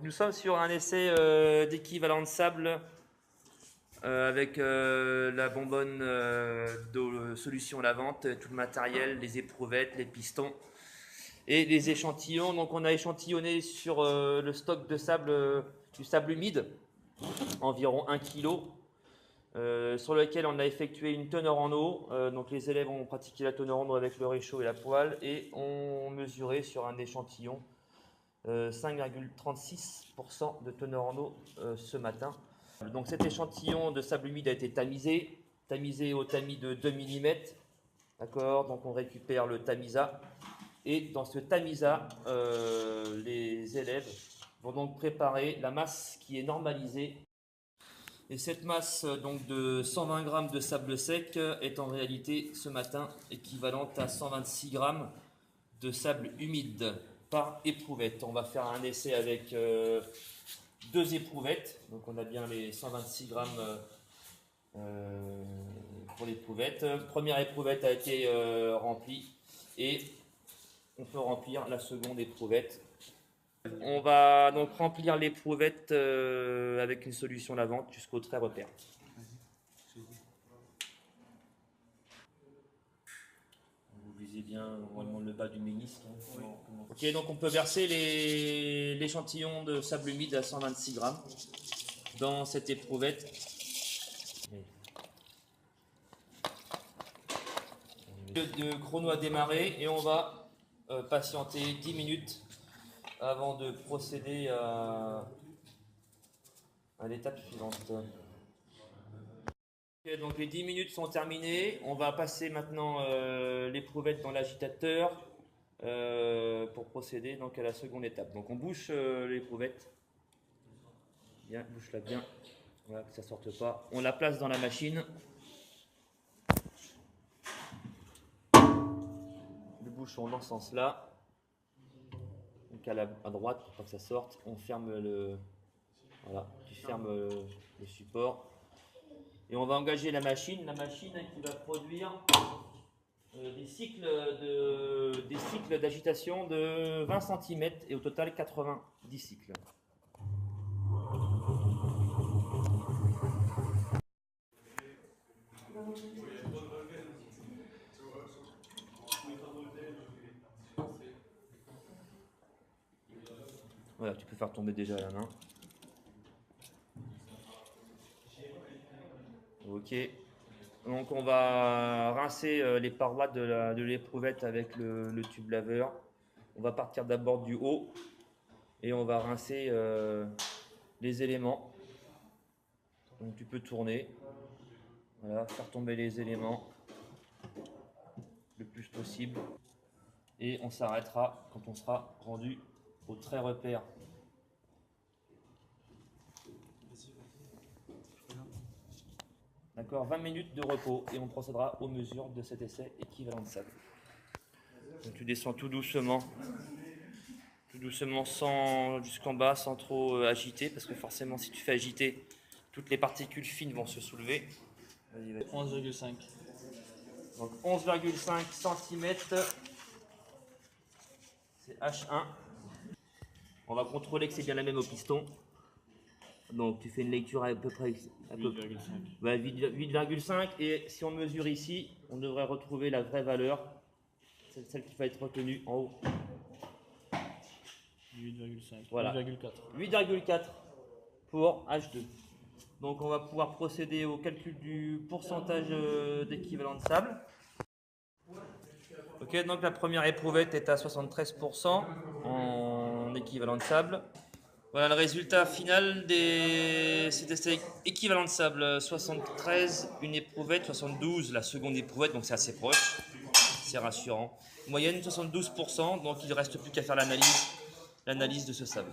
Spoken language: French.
Nous sommes sur un essai d'équivalent de sable avec la bonbonne de solution lavante, tout le matériel, les éprouvettes, les pistons et les échantillons. Donc on a échantillonné sur le stock de sable, du sable humide, environ 1 kg, sur lequel on a effectué une teneur en eau. Donc les élèves ont pratiqué la teneur en eau avec le réchaud et la poêle et ont mesuré sur un échantillon 5,36% de teneur en eau ce matin. Donc cet échantillon de sable humide a été tamisé au tamis de 2 mm. D'accord, donc on récupère le tamisat. Et dans ce tamisat, les élèves vont donc préparer la masse qui est normalisée. Et cette masse donc de 120 g de sable sec est en réalité ce matin équivalente à 126 g de sable humide par éprouvette. On va faire un essai avec 2 éprouvettes. Donc on a bien les 126 g pour l'éprouvette. Première éprouvette a été remplie et on peut remplir la seconde éprouvette. On va donc remplir l'éprouvette avec une solution lavante jusqu'au trait repère. Vous visez bien vraiment le bas du ménisque. Oui. Ok, donc on peut verser l'échantillon de sable humide à 126 g dans cette éprouvette. Le chrono a démarré et on va patienter 10 minutes avant de procéder à l'étape suivante. Okay, donc les 10 minutes sont terminées. On va passer maintenant l'éprouvette dans l'agitateur pour procéder donc à la seconde étape. Donc on bouche l'éprouvette. Bien, bouche-la bien. Voilà, que ça ne sorte pas. On la place dans la machine. Le bouchon dans ce sens-là. Donc à droite pour pas que ça sorte. On ferme le. Voilà, tu fermes le support. Et on va engager la machine qui va produire des cycles d'agitation de 20 cm et au total 90 cycles. Voilà, tu peux faire tomber déjà la main. Ok. Donc on va rincer les parois de l'éprouvette avec le tube laveur. On va partir d'abord du haut et on va rincer les éléments. Donc tu peux tourner, voilà, faire tomber les éléments le plus possible. Et on s'arrêtera quand on sera rendu au trait repère. D'accord, 20 minutes de repos et on procédera aux mesures de cet essai équivalent de sable. Donc tu descends tout doucement jusqu'en bas, sans trop agiter, parce que forcément si tu fais agiter, toutes les particules fines vont se soulever. 11,5. Donc 11,5 cm, c'est H1. On va contrôler que c'est bien la même au piston. Donc tu fais une lecture à peu près 8,5 et si on mesure ici, on devrait retrouver la vraie valeur, celle qui va être retenue en haut. 8,5. Voilà. 8,4 pour H2. Donc on va pouvoir procéder au calcul du pourcentage d'équivalent de sable. Ok, donc la première éprouvette est à 73% en équivalent de sable. Voilà le résultat final de cet essai équivalent de sable. 73, une éprouvette, 72, la seconde éprouvette, donc c'est assez proche, c'est rassurant. Moyenne 72%, donc il ne reste plus qu'à faire l'analyse de ce sable.